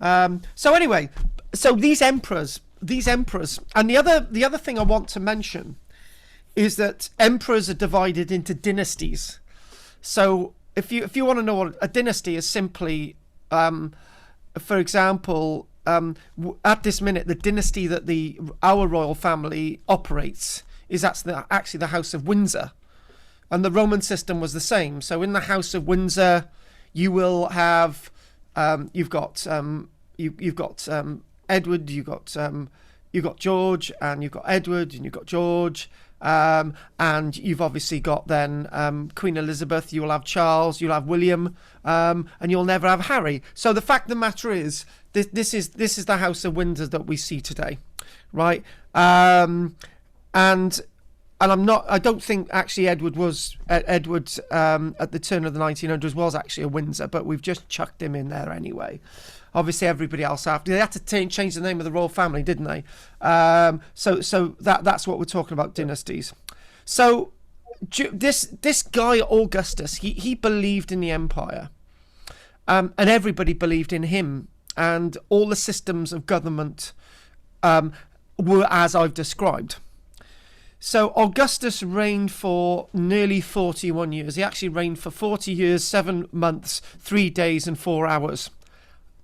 So anyway, so these emperors, and the other thing I want to mention is that emperors are divided into dynasties. So if you want to know what a dynasty is, simply, for example, at this minute, the dynasty that our royal family operates is actually the House of Windsor, and the Roman system was the same. So in the House of Windsor, you will have you've got Edward, you've got George, and you've got Edward, and you've got George, and you've obviously got then Queen Elizabeth. You'll have Charles, you'll have William, and you'll never have Harry. So the fact of the matter is, this is the House of Windsor that we see today, right? And I don't think actually Edward at the turn of the 1900s was actually a Windsor, but we've just chucked him in there anyway. Obviously, everybody else after they had to change the name of the royal family, didn't they? So that's what we're talking about, dynasties. So this guy Augustus, he believed in the empire, and everybody believed in him, and all the systems of government were as I've described. So Augustus reigned for nearly 41 years. He actually reigned for 40 years, 7 months, 3 days, and 4 hours.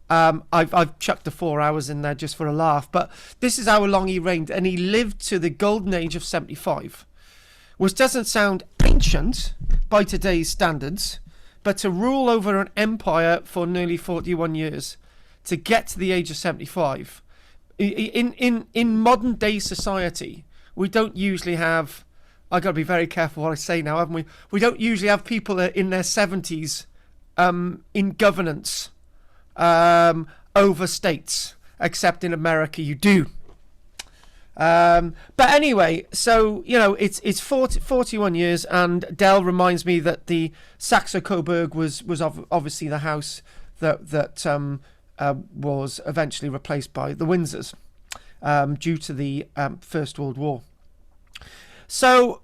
I've chucked the 4 hours in there just for a laugh, but this is how long he reigned, and he lived to the golden age of 75, which doesn't sound ancient by today's standards, but to rule over an empire for nearly 41 years, to get to the age of 75, in modern day society, we don't usually have, I've got to be very careful what I say now, haven't we? We don't usually have people in their 70s in governance over states, except in America you do. But anyway, so it's 41 years, and Dell reminds me that the Saxe-Coburg was obviously the house that was eventually replaced by the Windsors due to the First World War. So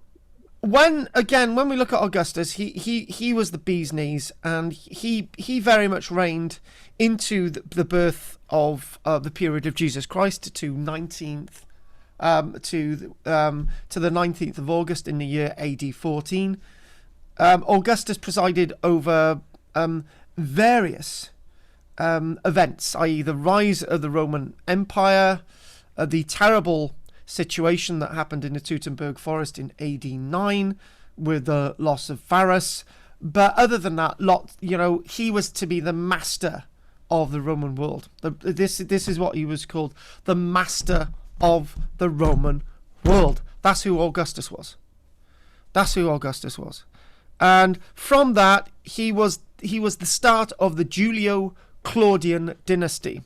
when we look at Augustus, he was the bee's knees, and he very much reigned into the birth of the period of Jesus Christ to the 19th of August in the year AD 14. Augustus presided over various events, i.e. the rise of the Roman Empire, the terrible situation that happened in the Teutoburg Forest in AD 9 with the loss of Varus. But other than that, he was to be the master of the Roman world. This is what he was called, the master of the Roman world. That's who Augustus was. And from that, he was the start of the Julio-Claudian dynasty.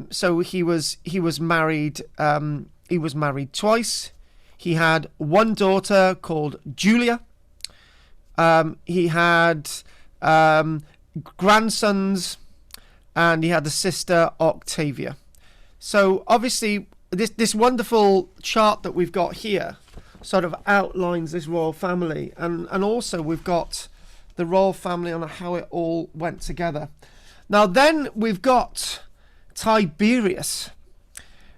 So he was married. He was married twice. He had one daughter called Julia. He had grandsons, and he had a sister, Octavia. So obviously, this wonderful chart that we've got here sort of outlines this royal family, and also we've got the royal family on how it all went together. Now then, we've got Tiberius,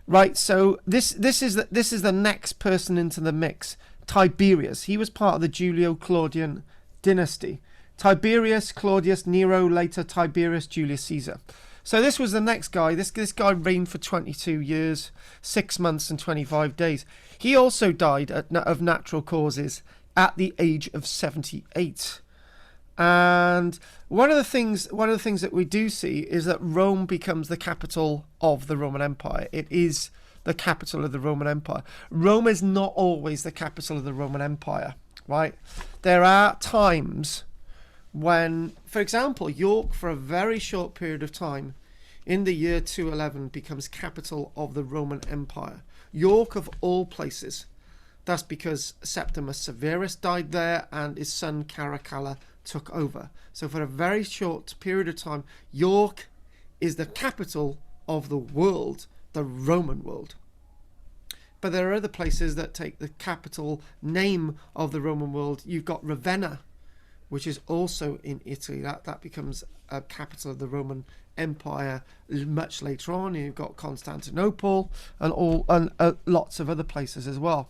right? So this is the next person into the mix. Tiberius. He was part of the Julio-Claudian dynasty. Tiberius, Claudius, Nero, later Tiberius, Julius Caesar. So this was the next guy. This guy reigned for 22 years, 6 months, and 25 days. He also died of natural causes at the age of 78. And one of the things that we do see is that Rome becomes the capital of the Roman Empire. It is the capital of the Roman Empire. Rome is not always the capital of the Roman Empire, right? There are times when, for example, York, for a very short period of time, in the year 211, becomes capital of the Roman Empire. York, of all places. That's because Septimus Severus died there, and his son Caracalla took over. So for a very short period of time, York is the capital of the world, the Roman world. But there are other places that take the capital name of the Roman world. You've got Ravenna, which is also in Italy. That becomes a capital of the Roman Empire much later on. You've got Constantinople and lots of other places as well.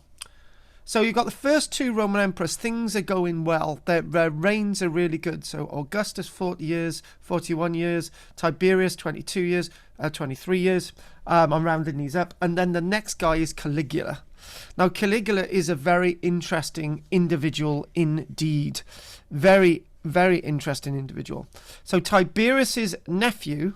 So you've got the first two Roman emperors. Things are going well. Their reigns are really good. So Augustus, 40 years, 41 years. Tiberius, 22 years, 23 years. I'm rounding these up. And then the next guy is Caligula. Now, Caligula is a very interesting individual indeed. Very, very interesting individual. So Tiberius's nephew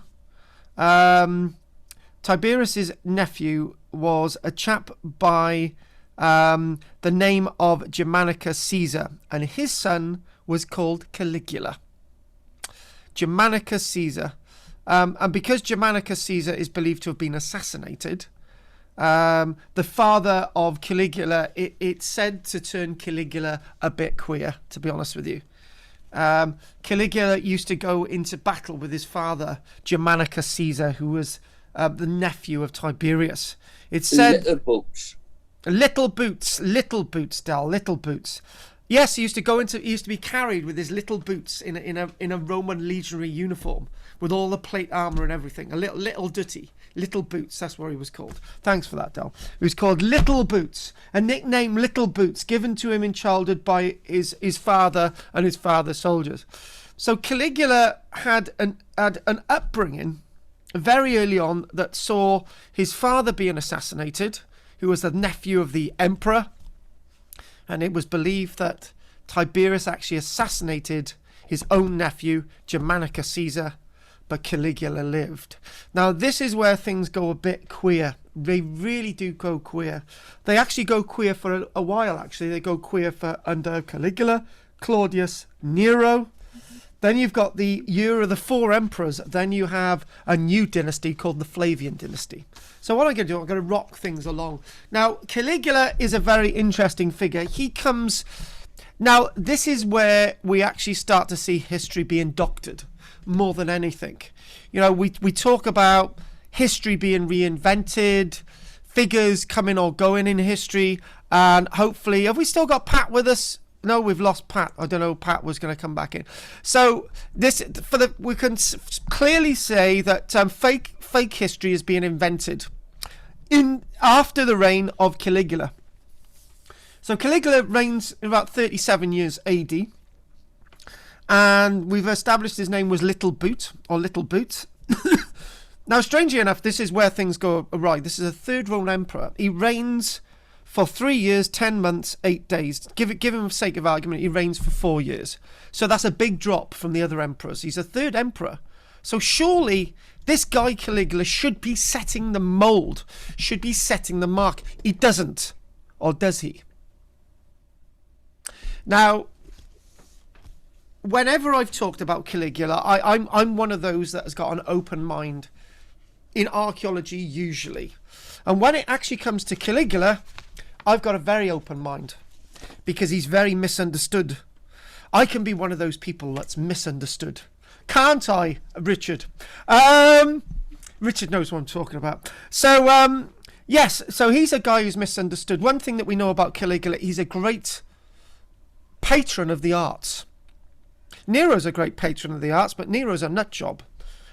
was a chap by the name of Germanicus Caesar, and his son was called Caligula. Germanicus Caesar. And because Germanicus Caesar is believed to have been assassinated, the father of Caligula, it's said to turn Caligula a bit queer, to be honest with you. Caligula used to go into battle with his father, Germanicus Caesar, who was the nephew of Tiberius. It said... Little boots, Del, little boots. Yes, he used to be carried with his little boots in a Roman legionary uniform with all the plate armor and everything. A little dutty, little boots. That's what he was called. Thanks for that, Del. He was called Little Boots, a nickname Little Boots given to him in childhood by his father and his father's soldiers. So Caligula had an upbringing very early on that saw his father being assassinated, who was the nephew of the emperor, and it was believed that Tiberius actually assassinated his own nephew, Germanicus Caesar, but Caligula lived. Now, this is where things go a bit queer. They really do go queer. They actually go queer for a while, actually. They go queer for under Caligula, Claudius, Nero. Then you've got the year of the four emperors. Then you have a new dynasty called the Flavian dynasty. So what I'm going to do, I'm going to rock things along. Now, Caligula is a very interesting figure. He comes... Now, this is where we actually start to see history being doctored more than anything. You know, we talk about history being reinvented, figures coming or going in history, and hopefully... Have we still got Pat with us? No, we've lost Pat. I don't know. Pat was going to come back in. So we can clearly say that fake history is being invented after the reign of Caligula. So Caligula reigns in about 37 years AD, and we've established his name was Little Boot or Little Boots. Now, strangely enough, this is where things go awry. This is a third Roman emperor. He reigns for 3 years, 10 months, 8 days. Give him for sake of argument, he reigns for 4 years. So that's a big drop from the other emperors. He's a third emperor. So surely this guy Caligula should be setting the mold, should be setting the mark. He doesn't. Or does he? Now, whenever I've talked about Caligula, I'm one of those that has got an open mind in archaeology usually. And when it actually comes to Caligula, I've got a very open mind because he's very misunderstood. I can be one of those people that's misunderstood. Can't I, Richard? Richard knows what I'm talking about. So, yes, so he's a guy who's misunderstood. One thing that we know about Caligula, he's a great patron of the arts. Nero's a great patron of the arts, but Nero's a nut job.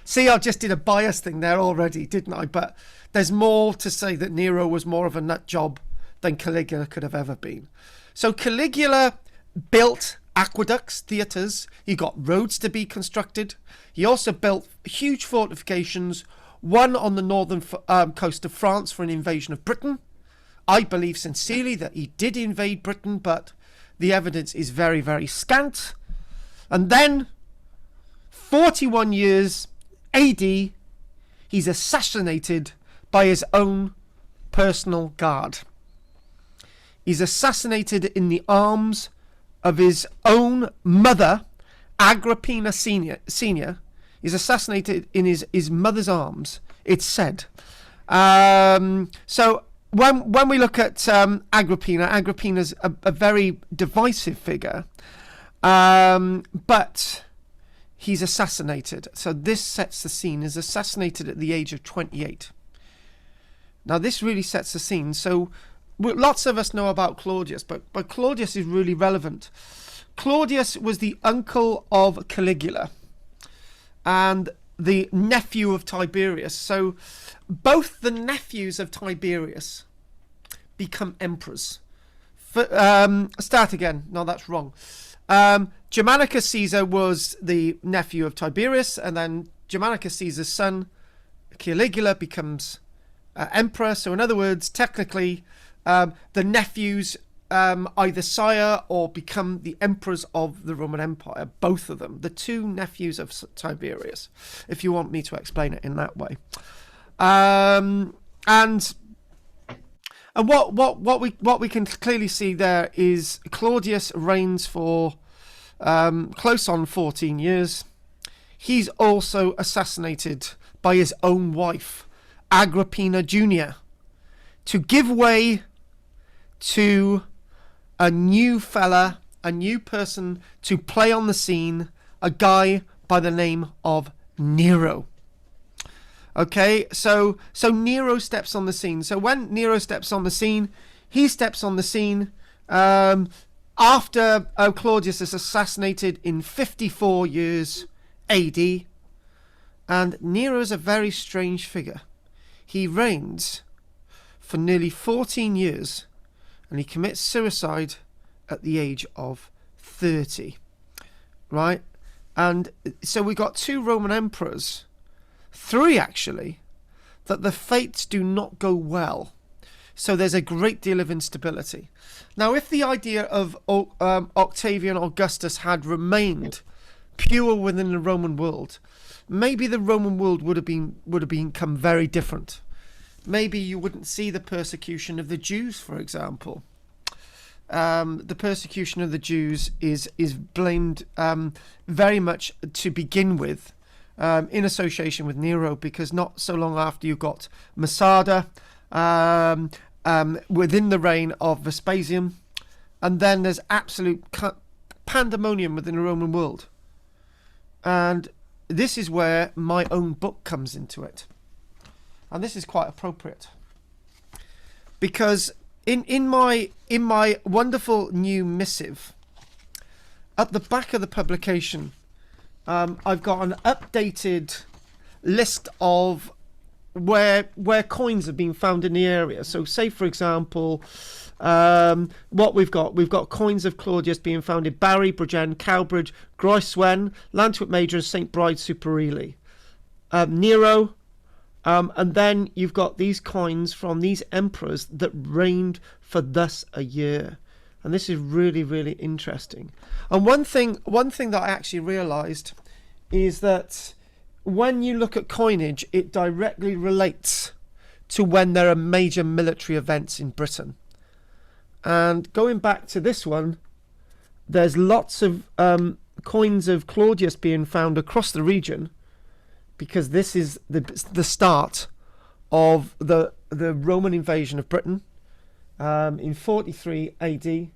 See, I just did a bias thing there already, didn't I? But there's more to say that Nero was more of a nut job than Caligula could have ever been. So Caligula built aqueducts, theatres. He got roads to be constructed. He also built huge fortifications, one on the northern coast of France for an invasion of Britain. I believe sincerely that he did invade Britain, but the evidence is very, very scant. And then, 41 years AD, he's assassinated by his own personal guard. He's assassinated in the arms of his own mother, Agrippina Senior. He's assassinated in his mother's arms, it's said. So when we look at Agrippina's a very divisive figure, but he's assassinated. So this sets the scene. He's assassinated at the age of 28. Now this really sets the scene. So lots of us know about Claudius, but Claudius is really relevant. Claudius was the uncle of Caligula and the nephew of Tiberius. So both the nephews of Tiberius become emperors. Start again. No, that's wrong. Germanicus Caesar was the nephew of Tiberius, and then Germanicus Caesar's son, Caligula, becomes emperor. So in other words, technically, the nephews either sire or become the emperors of the Roman Empire, both of them, the two nephews of Tiberius, if you want me to explain it in that way. And what we can clearly see there is Claudius reigns for close on 14 years. He's also assassinated by his own wife, Agrippina Jr., to give way to a new fella, a new person to play on the scene, a guy by the name of Nero. Okay, so Nero steps on the scene. So when Nero steps on the scene, he steps on the scene after Claudius is assassinated in 54 years AD. And Nero is a very strange figure. He reigns for nearly 14 years, and he commits suicide at the age of 30, right? And so we got two Roman emperors, three actually, that the fates do not go well. So there's a great deal of instability. Now, if the idea of Octavian Augustus had remained pure within the Roman world, maybe the Roman world would have become very different. Maybe you wouldn't see the persecution of the Jews, for example. The persecution of the Jews is blamed very much to begin with in association with Nero, because not so long after you got Masada within the reign of Vespasian, and then there's absolute pandemonium within the Roman world. And this is where my own book comes into it. And this is quite appropriate, because in my wonderful new missive, at the back of the publication, I've got an updated list of where coins have been found in the area. So say, for example, what we've got coins of Claudius being found in Barry, Bridgend, Cowbridge, Groeswen, Lantwick Major, and St. Bride Super Ely. Nero, and then you've got these coins from these emperors that reigned for thus a year. And this is really, really interesting. And one thing that I actually realised is that when you look at coinage, it directly relates to when there are major military events in Britain. And going back to this one, there's lots of coins of Claudius being found across the region, because this is the start of the Roman invasion of Britain in 43 AD.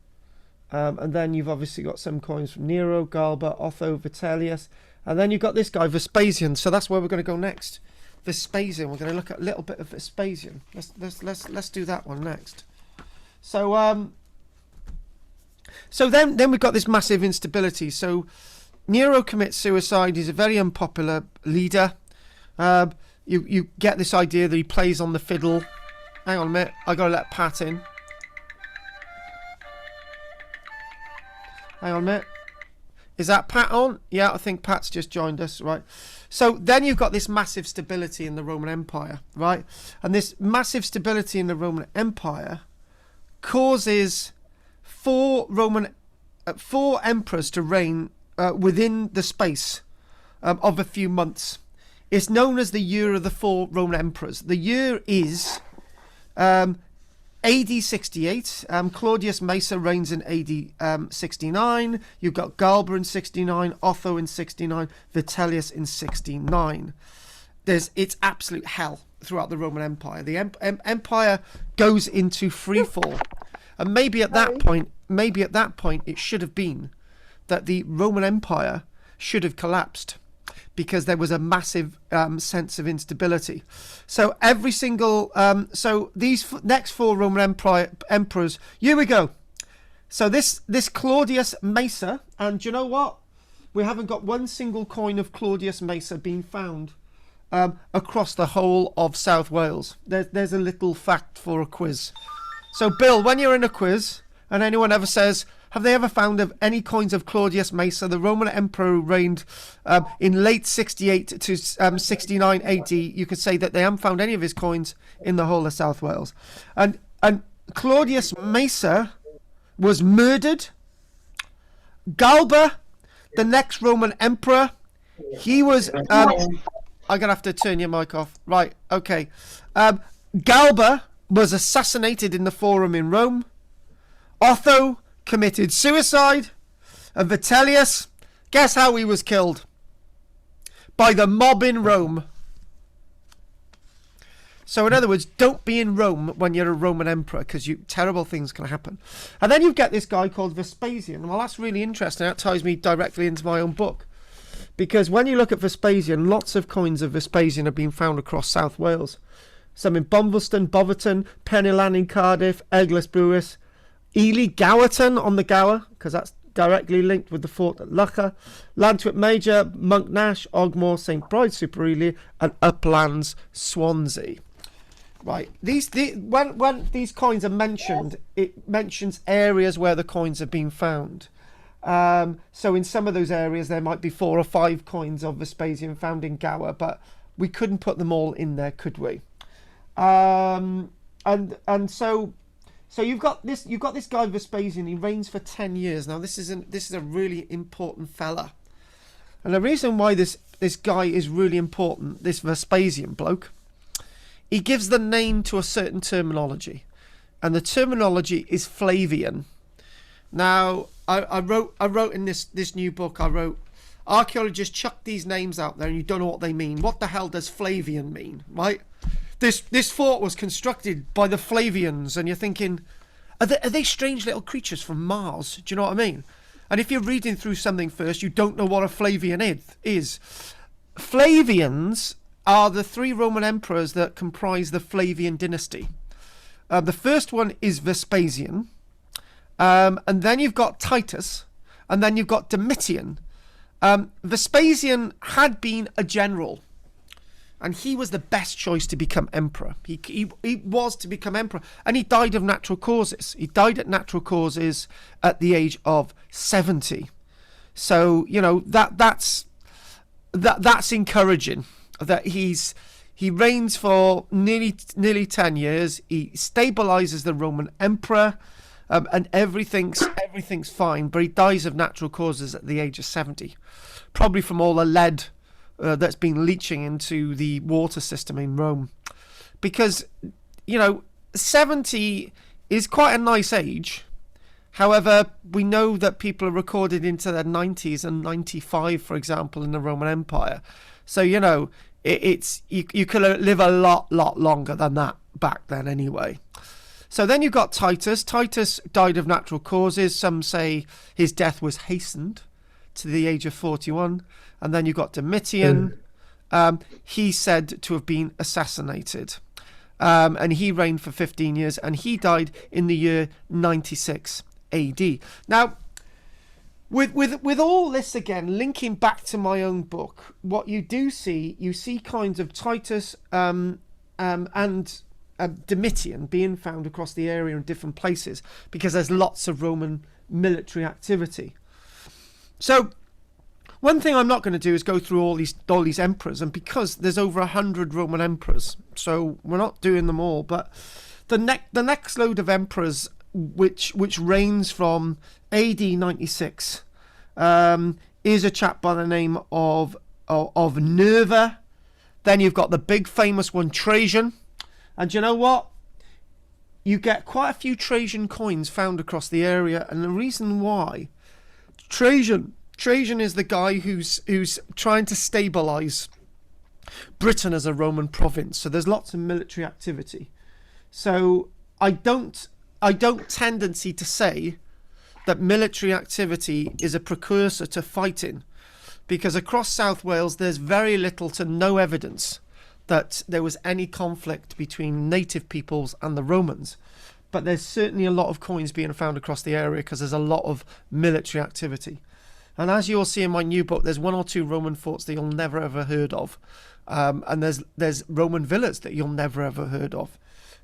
And then you've obviously got some coins from Nero, Galba, Otho, Vitellius. And then you've got this guy, Vespasian. So that's where we're going to go next. Vespasian. We're going to look at a little bit of Vespasian. Let's do that one next. So then we've got this massive instability. So Nero commits suicide. He's a very unpopular leader. You get this idea that he plays on the fiddle. Hang on a minute. I got to let Pat in. Hang on a minute. Is that Pat on? Yeah, I think Pat's just joined us, right? So then you've got this massive stability in the Roman Empire, right? And this massive stability in the Roman Empire causes four emperors to reign within the space of a few months. It's known as the year of the four Roman emperors. The year is AD 68. Claudius Macer reigns in AD 69. You've got Galba in 69, Otho in 69, Vitellius in 69. It's absolute hell throughout the Roman Empire. The empire goes into freefall, and maybe at that point, it should have been that the Roman Empire should have collapsed, because there was a massive sense of instability. So every single so these next four Roman emperors, here we go. So this Claudius Mesa, and do you know what? We haven't got one single coin of Claudius Mesa being found across the whole of South Wales. There's a little fact for a quiz. So Bill, when you're in a quiz and anyone ever says, have they ever found of any coins of Claudius Mesa, the Roman emperor who reigned in late 68 to 69 AD, you could say that they haven't found any of his coins in the whole of South Wales. And Claudius Mesa was murdered. Galba, the next Roman emperor, he was... I'm going to have to turn your mic off. Right, okay. Galba was assassinated in the Forum in Rome. Otho committed suicide. And Vitellius, guess how he was killed? By the mob in Rome. So in other words, don't be in Rome when you're a Roman emperor, because terrible things can happen. And then you get this guy called Vespasian. Well, that's really interesting. That ties me directly into my own book. Because when you look at Vespasian, lots of coins of Vespasian have been found across South Wales. Some in Bombleston, Boverton, Penillan in Cardiff, Eglwys Brewis, Ely, Gowerton on the Gower, because that's directly linked with the fort at Lucha, Lantwit Major, Monknash, Ogmore, St Bride's Super Ely, and Uplands, Swansea. Right, when these coins are mentioned, it mentions areas where the coins have been found. So in some of those areas there might be 4 or 5 coins of Vespasian found in Gower, but we couldn't put them all in there, could we? And so you've got this guy Vespasian. He reigns for 10 years. Now this is a really important fella, and the reason why this guy is really important, this Vespasian bloke, he gives the name to a certain terminology, and the terminology is Flavian. Now I wrote in this new book, I wrote, archaeologists chuck these names out there and you don't know what they mean. What the hell does Flavian mean, right? This fort was constructed by the Flavians, and you're thinking, are they strange little creatures from Mars? Do you know what I mean? And if you're reading through something first, you don't know what a Flavian is. Flavians are the 3 Roman emperors that comprise the Flavian dynasty. The first one is Vespasian, and then you've got Titus, and then you've got Domitian. Vespasian had been a general, and he was the best choice to become emperor. He was to become emperor, and he died of natural causes. He died at natural causes at the age of 70. So you know that's encouraging. That he reigns for nearly 10 years. He stabilizes the Roman emperor, and everything's fine. But he dies of natural causes at the age of 70, probably from all the lead that's been leaching into the water system in Rome. Because, you know, 70 is quite a nice age. However, we know that people are recorded into their 90s and 95, for example, in the Roman Empire. So, you know, you could live a lot longer than that back then anyway. So then you've got Titus. Titus died of natural causes. Some say his death was hastened to the age of 41. And then you've got Domitian. He's said to have been assassinated. And he reigned for 15 years. And he died in the year 96 AD. Now, with all this, again, linking back to my own book, what you see kinds of Titus and Domitian being found across the area in different places, because there's lots of Roman military activity. So one thing I'm not going to do is go through all these emperors, and because there's over 100 Roman emperors, so we're not doing them all. But the next load of emperors, which reigns from AD 96, is a chap by the name of Nerva. Then you've got the big famous one, Trajan. And you know what? You get quite a few Trajan coins found across the area, and the reason why, Trajan is the guy who's trying to stabilize Britain as a Roman province. So there's lots of military activity. So I don't tendency to say that military activity is a precursor to fighting, because across South Wales there's very little to no evidence that there was any conflict between native peoples and the Romans. but there's certainly a lot of coins being found across the area because there's a lot of military activity. And as you'll see in my new book, there's 1 or 2 Roman forts that you'll never ever heard of. And there's Roman villas that you'll never ever heard of.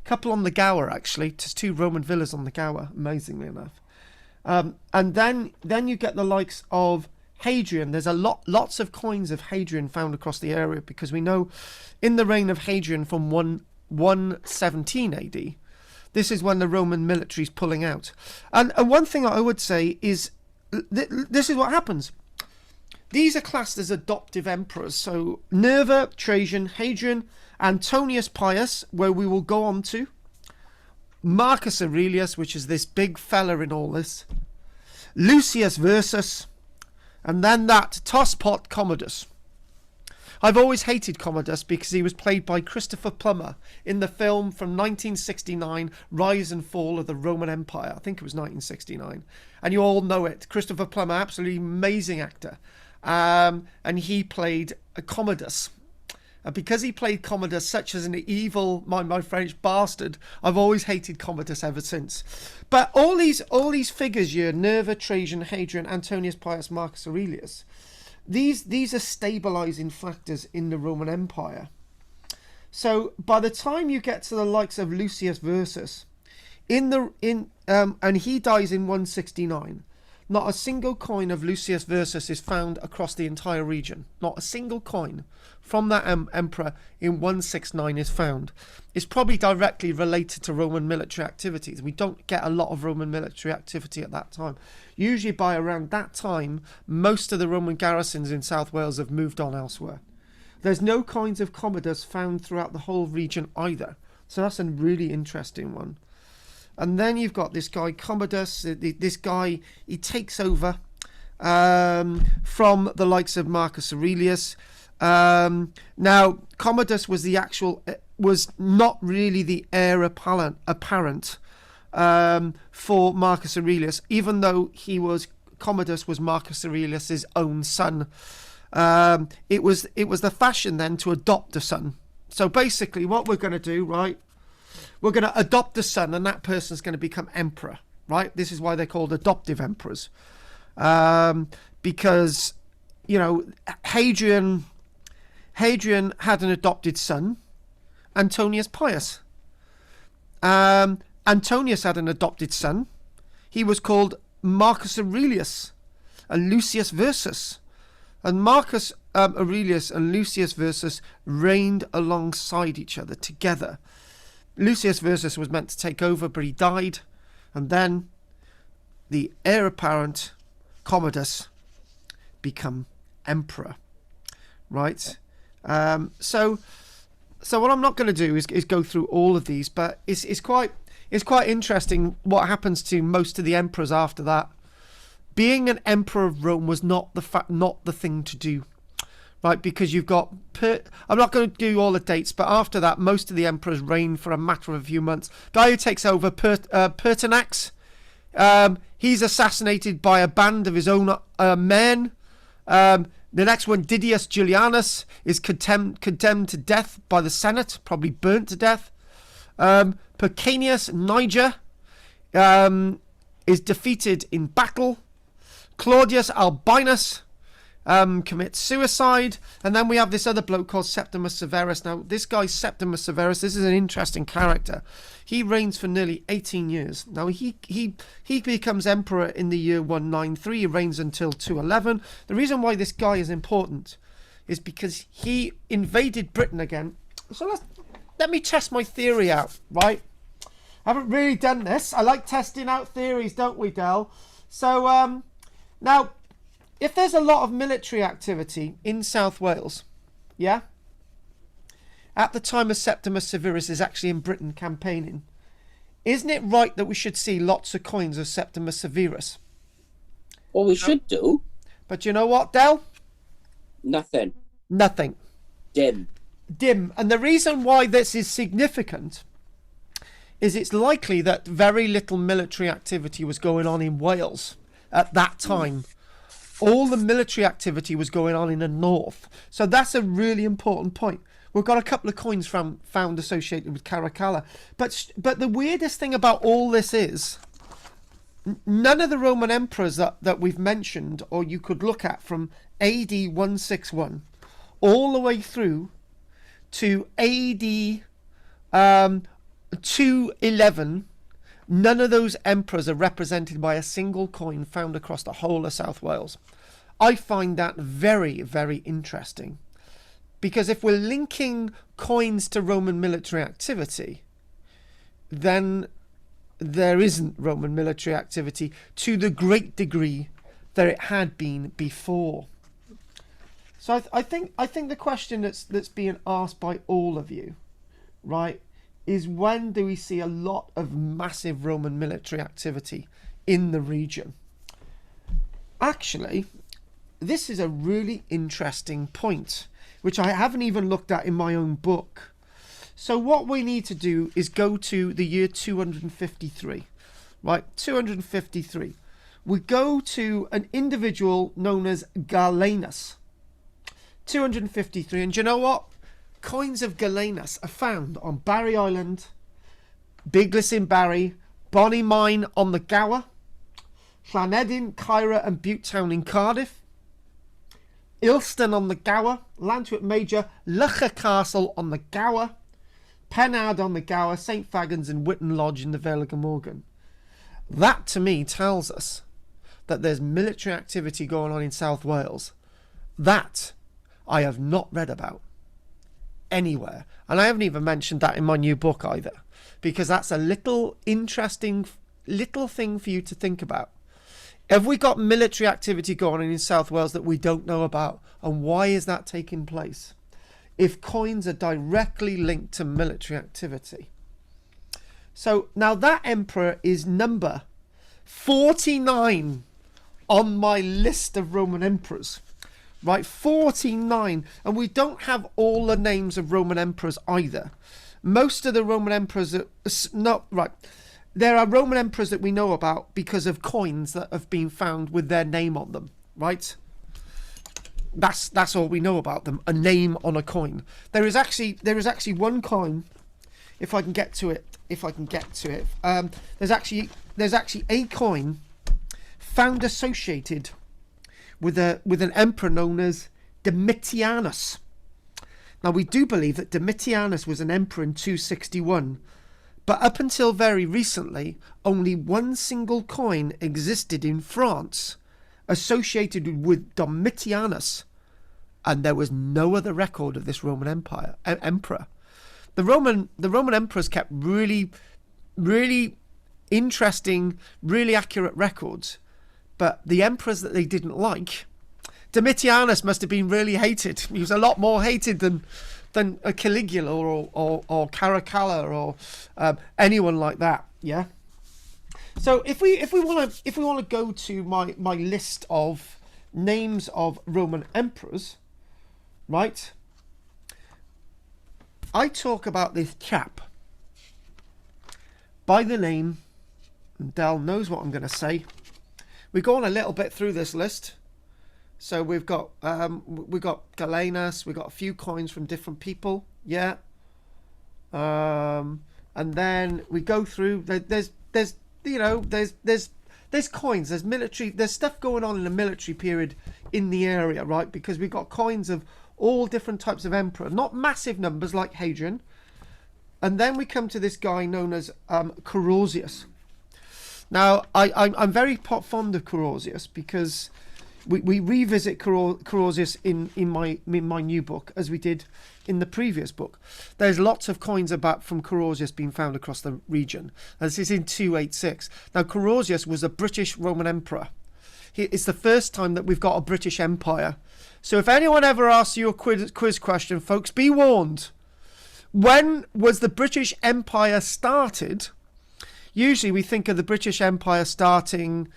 A couple on the Gower, actually. There's 2 Roman villas on the Gower, amazingly enough. And then you get the likes of Hadrian. There's lots of coins of Hadrian found across the area, because we know in the reign of Hadrian from 117 AD, this is when the Roman military is pulling out. And one thing I would say is this is what happens. These are classed as adoptive emperors. So Nerva, Trajan, Hadrian, Antonius Pius, where we will go on to, Marcus Aurelius, which is this big fella in all this, Lucius Versus, and then that tosspot Commodus. I've always hated Commodus because he was played by Christopher Plummer in the film from 1969, Rise and Fall of the Roman Empire. I think it was 1969. And you all know it. Christopher Plummer, absolutely amazing actor. And he played a Commodus. And because he played Commodus such as an evil, my French, bastard, I've always hated Commodus ever since. But all these figures here, Nerva, Trajan, Hadrian, Antonius Pius, Marcus Aurelius, these are stabilizing factors in the Roman Empire. So by the time you get to the likes of Lucius Versus, and he dies in 169, not a single coin of Lucius Versus is found across the entire region. Not a single coin from that emperor in 169 is found. It's probably directly related to Roman military activities. We don't get a lot of Roman military activity at that time. Usually by around that time, most of the Roman garrisons in South Wales have moved on elsewhere. There's no coins of Commodus found throughout the whole region either. So that's a really interesting one. And then you've got this guy Commodus. This guy, he takes over from the likes of Marcus Aurelius. Now, Commodus was not really the heir apparent for Marcus Aurelius, even though Commodus was Marcus Aurelius's own son. It was the fashion then to adopt a son. So basically, what we're going to do, right? We're going to adopt a son, and that person's going to become emperor, right? This is why they're called adoptive emperors, because Hadrian had an adopted son, Antonius Pius. Antonius had an adopted son. He was called Marcus Aurelius and Lucius Versus. And Marcus Aurelius and Lucius Versus reigned alongside each other together. Lucius Versus was meant to take over, but he died. And then the heir apparent, Commodus, become emperor. Right? So what I'm not going to do is go through all of these, but it's quite interesting what happens to most of the emperors after that. Being an emperor of Rome was not the thing to do, right? Because you've got I'm not going to do all the dates, but after that, most of the emperors reign for a matter of a few months. Guy who takes over, Pertinax, he's assassinated by a band of his own men. The next one, Didius Julianus, is condemned to death by the Senate, probably burnt to death. Percanius Niger is defeated in battle. Claudius Albinus commits suicide. And then we have this other bloke called Septimus Severus. Now, this guy, Septimus Severus, this is an interesting character. He reigns for nearly 18 years. Now, he becomes emperor in the year 193. He reigns until 211. The reason why this guy is important is because he invaded Britain again. So let me test my theory out, right? I haven't really done this. I like testing out theories, don't we, Del? So, now, if there's a lot of military activity in South Wales, yeah, at the time of Septimus Severus is actually in Britain campaigning, isn't it right that we should see lots of coins of Septimus Severus? Well, we should do. But you know what, Del? Nothing. Dim. And the reason why this is significant is it's likely that very little military activity was going on in Wales at that time. All the military activity was going on in the north. So that's a really important point. We've got a couple of coins found associated with Caracalla. But the weirdest thing about all this is none of the Roman emperors that we've mentioned, or you could look at from AD 161 all the way through to AD 211, none of those emperors are represented by a single coin found across the whole of South Wales. I find that very, very interesting, because if we're linking coins to Roman military activity, then there isn't Roman military activity to the great degree that it had been before. So I think the question that's being asked by all of you, right, is when do we see a lot of massive Roman military activity in the region? Actually, this is a really interesting point, which I haven't even looked at in my own book. So what we need to do is go to the year 253, right? 253. We go to an individual known as Galenus. 253, and do you know what? Coins of Galenus are found on Barry Island, Biglis in Barry, Bonny Mine on the Gower, Llanedin, Caira and Butetown in Cardiff, Ilston on the Gower, Lantwit Major, Lycha Castle on the Gower, Pennard on the Gower, St Fagans and Whitton Lodge in the Vale of Glamorgan. That to me tells us that there's military activity going on in South Wales that I have not read about anywhere. And I haven't even mentioned that in my new book either, because that's a little interesting little thing for you to think about. Have we got military activity going on in South Wales that we don't know about? And why is that taking place? If coins are directly linked to military activity. So now that emperor is number 49 on my list of Roman emperors. Right, 49. And we don't have all the names of Roman emperors either. Most of the Roman emperors are not right. There are Roman emperors that we know about because of coins that have been found with their name on them, right? That's all we know about them, a name on a coin. There is actually one coin, if I can get to it. There's actually a coin found associated with an emperor known as Domitianus. Now we do believe that Domitianus was an emperor in 261, but up until very recently, only one single coin existed in France associated with Domitianus, and there was no other record of this Roman emperor. The Roman emperors kept really, really interesting, really accurate records, but the emperors that they didn't like, Domitianus must have been really hated. He was a lot more hated than a Caligula or Caracalla or anyone like that. Yeah. So if we want to go to my list of names of Roman emperors, right? I talk about this chap by the name, and Del knows what I'm going to say. We go on a little bit through this list. So we've got Galenus, we've got a few coins from different people, yeah. And then we go through. There's coins, there's military, there's stuff going on in the military period in the area, right? Because we've got coins of all different types of emperor, not massive numbers like Hadrian. And then we come to this guy known as Carausius. Now I'm very fond of Carausius because we revisit Carausius in my new book, as we did in the previous book. There's lots of coins from Carausius being found across the region. This is in 286. Now, Carausius was a British Roman emperor. It's the first time that we've got a British empire. So if anyone ever asks you a quiz question, folks, be warned. When was the British Empire started? Usually we think of the British Empire starting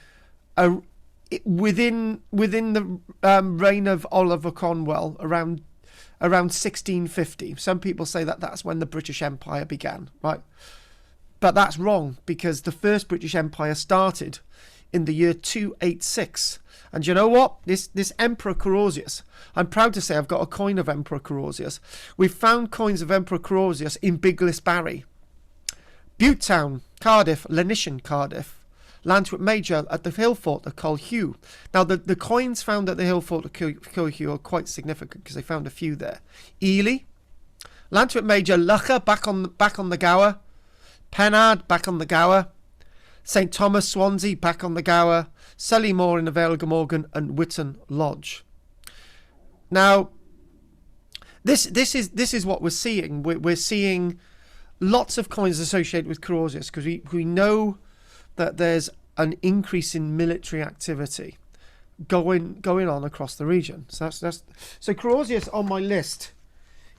within the reign of Oliver Cromwell around 1650. Some people say that that's when the British Empire began, right? But that's wrong, because the first British Empire started in the year 286, And you know what? This Emperor Carausius, I'm proud to say I've got a coin of Emperor Carausius. We've found coins of Emperor Carausius in Biglisbarry, Butetown, Cardiff, Lanician, Cardiff, Lantworth Major at the hill fort at Coinage. Now, the coins found at the hill fort at Coinage are quite significant because they found a few there. Ely, Lantworth Major, Lucha back on the Gower, Pennard back on the Gower, St Thomas, Swansea back on the Gower, Sullymore in the Vale of Glamorgan, and Whitton Lodge. Now, this is what we're seeing. We're seeing lots of coins associated with Carausius because we know that there's an increase in military activity going on across the region. So so Carausius on my list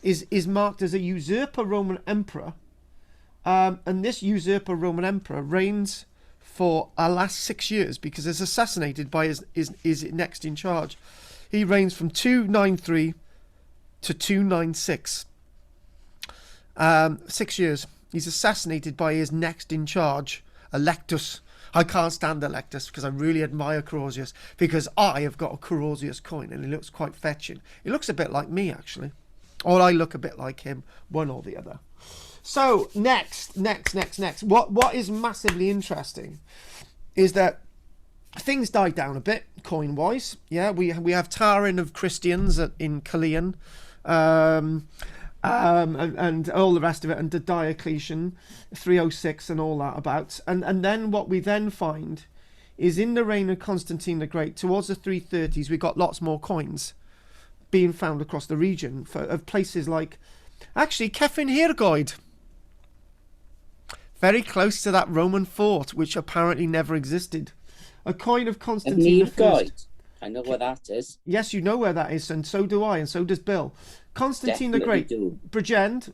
is marked as a usurper Roman emperor, and this usurper Roman emperor reigns for our last 6 years because he's assassinated by his next in charge. He reigns from 293 to 296. 6 years. He's assassinated by his next in charge, Electus. I can't stand Electus because I really admire Carausius because I have got a Carausius coin and he looks quite fetching. He looks a bit like me, actually. Or I look a bit like him, one or the other. So next. What is massively interesting is that things died down a bit coin-wise. Yeah, we have tarring of Christians in Cillian, and all the rest of it, and the Diocletian 306 and all that about. And then what we then find is in the reign of Constantine the Great, towards the 330s, we got lots more coins being found across the region of places like, actually, Cefn Hirgoed, very close to that Roman fort, which apparently never existed. A coin of Constantine I. I know where that is. Yes, you know where that is, and so do I, and so does Bill. Constantine the Great, Bridgend.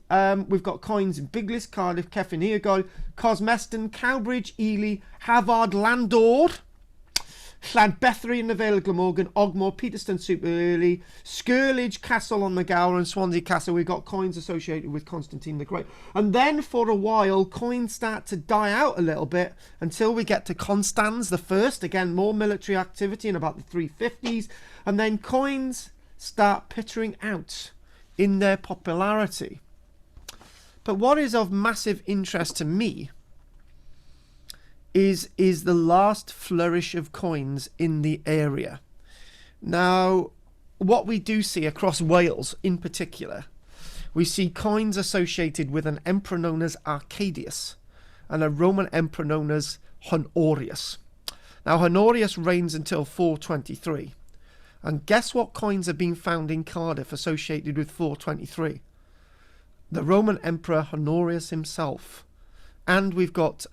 We've got coins in Biglis, Cardiff, Cefn Hirgoed, Cosmeston, Cowbridge, Ely, Havard, Landord, Llanbethry in the Vale of Glamorgan, Ogmore, Peterston, Super Early, Skirlage Castle on the Gower, and Swansea Castle. We've got coins associated with Constantine the Great. And then for a while, coins start to die out a little bit until we get to Constans the First. Again, more military activity in about the 350s. And then coins start petering out in their popularity. But what is of massive interest to me is the last flourish of coins in the area. Now, what we do see across Wales in particular, we see coins associated with an emperor known as Arcadius and a Roman emperor known as Honorius. Now, Honorius reigns until 423. And guess what coins are being found in Cardiff associated with 423? The Roman Emperor Honorius himself. And we've got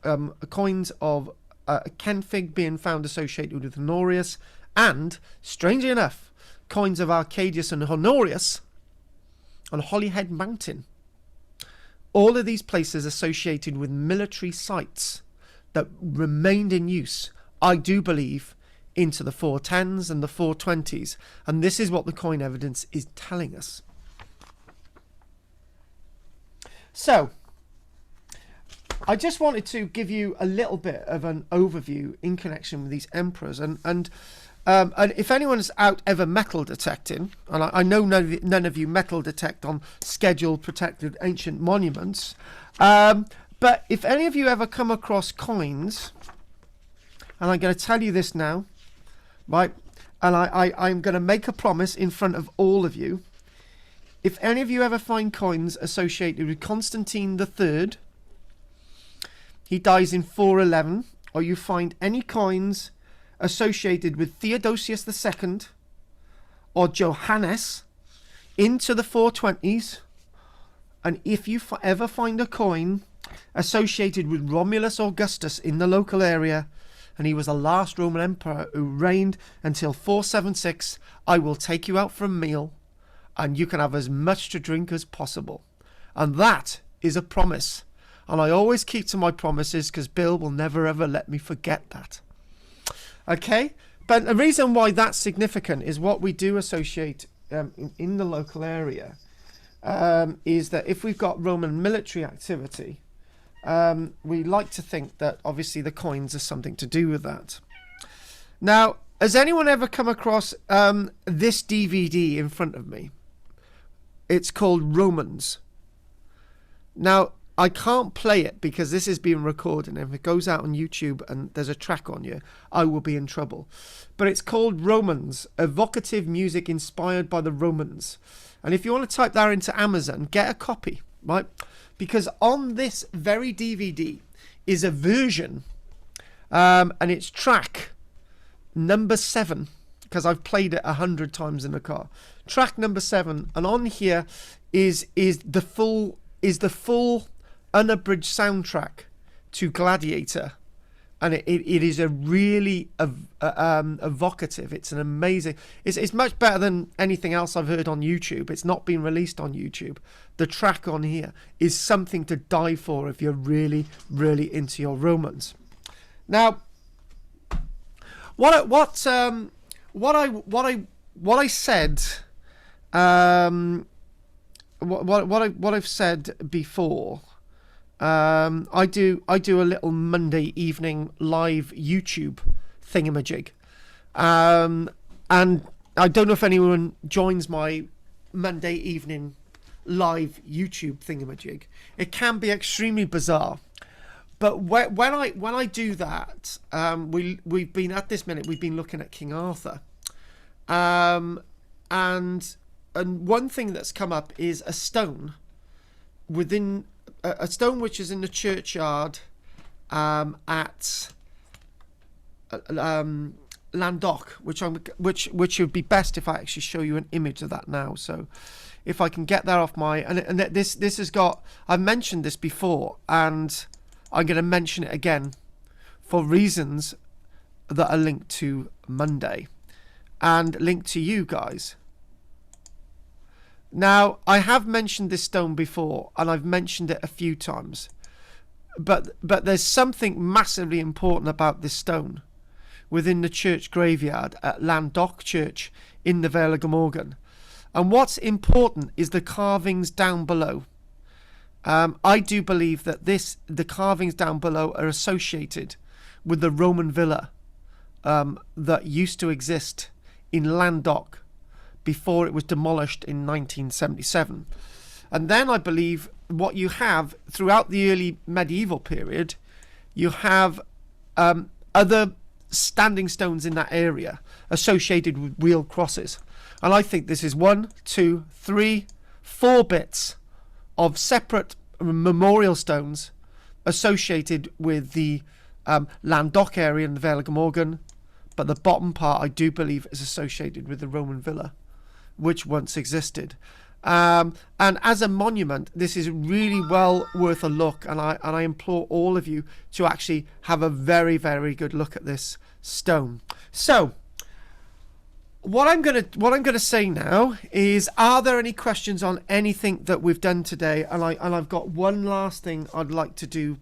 coins of Kenfig being found associated with Honorius. And, strangely enough, coins of Arcadius and Honorius on Holyhead Mountain. All of these places associated with military sites that remained in use, I do believe, into the 410s and the 420s. And this is what the coin evidence is telling us. So, I just wanted to give you a little bit of an overview in connection with these emperors. And if anyone's out ever metal detecting, and I know none of you metal detect on scheduled protected ancient monuments, but if any of you ever come across coins, and I'm going to tell you this now, right, and I'm going to make a promise in front of all of you. If any of you ever find coins associated with Constantine III, he dies in 411, or you find any coins associated with Theodosius II or Johannes into the 420s, and if you ever find a coin associated with Romulus Augustus in the local area, and he was the last Roman emperor who reigned until 476, I will take you out for a meal, and you can have as much to drink as possible. And that is a promise. And I always keep to my promises because Bill will never ever let me forget that. Okay? But the reason why that's significant is what we do associate in the local area is that if we've got Roman military activity, we like to think that obviously the coins are something to do with that. Now, has anyone ever come across this DVD in front of me? It's called Romans. Now, I can't play it because this is being recorded, and if it goes out on YouTube and there's a track on you, I will be in trouble. But it's called Romans, evocative music inspired by the Romans. And if you want to type that into Amazon, get a copy, right? Because on this very DVD is a version, and it's track number 7, because I've played it 100 times in the car. Track number 7, and on here is the full unabridged soundtrack to Gladiator, and it is a really evocative. It's an amazing. It's much better than anything else I've heard on YouTube. It's not been released on YouTube. The track on here is something to die for if you're really, really into your Romans. Now, what I said, what I've said before. I do a little Monday evening live YouTube thingamajig, and I don't know if anyone joins my Monday evening live YouTube thingamajig. It can be extremely bizarre, but when I do that, we've been at this minute we've been looking at King Arthur, and one thing that's come up is a stone within. A stone which is in the churchyard at Landoc, which would be best if I actually show you an image of that now. So if I can get that off my and this has got, I've mentioned this before, and I'm going to mention it again for reasons that are linked to Monday and linked to you guys. Now, I have mentioned this stone before, and I've mentioned it a few times, but there's something massively important about this stone within the church graveyard at Landoc Church in the Vale of Glamorgan. And what's important is the carvings down below. I do believe that the carvings down below are associated with the Roman villa that used to exist in Landoc before it was demolished in 1977. And then I believe what you have throughout the early medieval period, you have other standing stones in that area associated with wheeled crosses. And I think this is 1, 2, 3, 4 bits of separate memorial stones associated with the Landoc area in the Vale of Glamorgan, but the bottom part I do believe is associated with the Roman villa which once existed, and as a monument this is really well worth a look, and I implore all of you to actually have a very, very good look at this stone. So what I'm gonna say now is, are there any questions on anything that we've done today? And I've got one last thing I'd like to do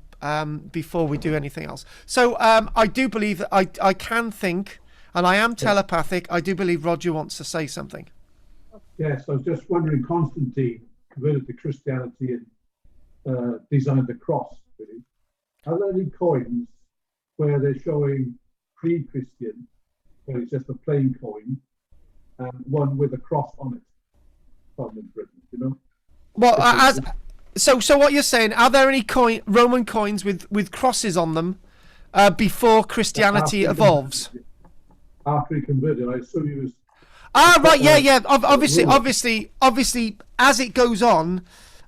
before we do anything else. So I do believe that I can think, and I am telepathic. I do believe Roger wants to say something. Yes, I was just wondering, Constantine converted to Christianity and designed the cross, really. Are there any coins where they're showing pre-Christian, where it's just a plain coin, and one with a cross on it from Britain, you know? Well, so what you're saying, are there any Roman coins with crosses on them before Christianity evolves? After he converted, I assume he was... Ah, right, yeah. Obviously, as it goes on,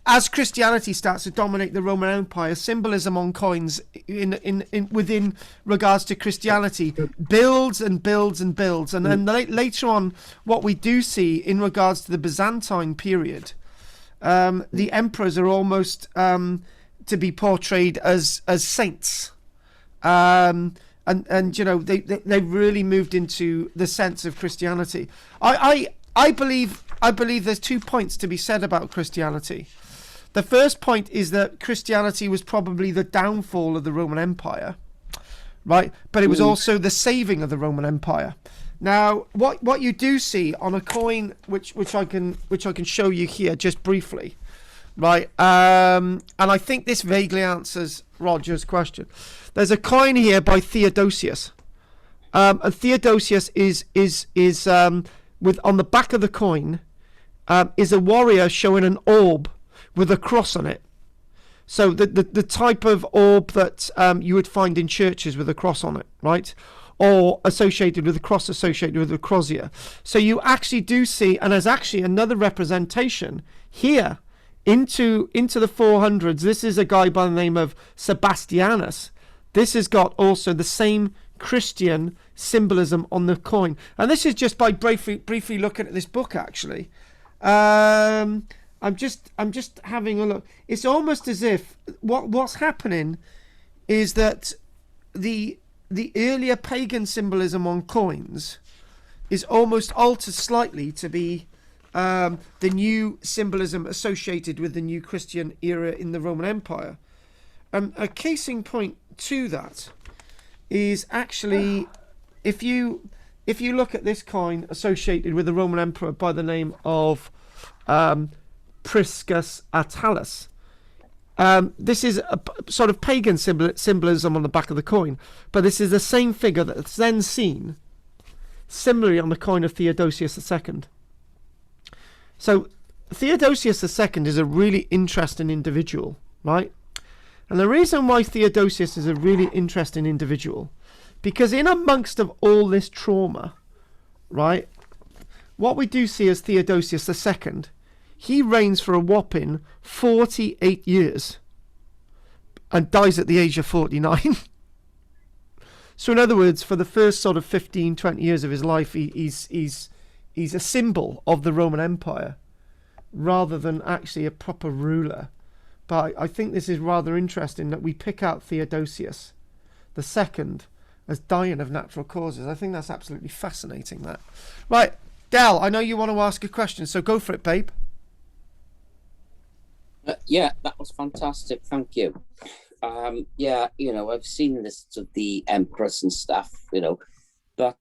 as Christianity starts to dominate the Roman Empire, symbolism on coins in within regards to Christianity builds and builds and builds, and then later on, what we do see in regards to the Byzantine period, the emperors are almost to be portrayed as saints. And you know, they really moved into the sense of Christianity. I believe there's 2 points to be said about Christianity. The first point is that Christianity was probably the downfall of the Roman Empire, right? But it was also the saving of the Roman Empire. Now, what you do see on a coin, which I can show you here just briefly, right? And I think this vaguely answers Roger's question. There's a coin here by Theodosius, And Theodosius is with on the back of the coin is a warrior showing an orb with a cross on it. So the type of orb that you would find in churches with a cross on it, right? Or associated with a cross, associated with a crozier. So you actually do see, and there's actually another representation here into the 400s. This is a guy by the name of Sebastianus. This has got also the same Christian symbolism on the coin. And this is just by briefly looking at this book, actually. I'm just having a look. It's almost as if what's happening is that the earlier pagan symbolism on coins is almost altered slightly to be the new symbolism associated with the new Christian era in the Roman Empire. A case in point to that is actually if you look at this coin associated with the Roman emperor by the name of Priscus Attalus. This is a sort of pagan symbolism on the back of the coin, but this is the same figure that's then seen similarly on the coin of Theodosius II. So Theodosius II is a really interesting individual, right? And the reason why Theodosius is a really interesting individual, because in amongst of all this trauma, right, what we do see as Theodosius II, he reigns for a whopping 48 years and dies at the age of 49. So in other words, for the first sort of 15, 20 years of his life, he's a symbol of the Roman Empire rather than actually a proper ruler. But I think this is rather interesting that we pick out Theodosius II as dying of natural causes. I think that's absolutely fascinating, that. Right, Del, I know you want to ask a question, so go for it, babe. Yeah, that was fantastic. Thank you. Yeah, I've seen lists of the emperors and stuff, but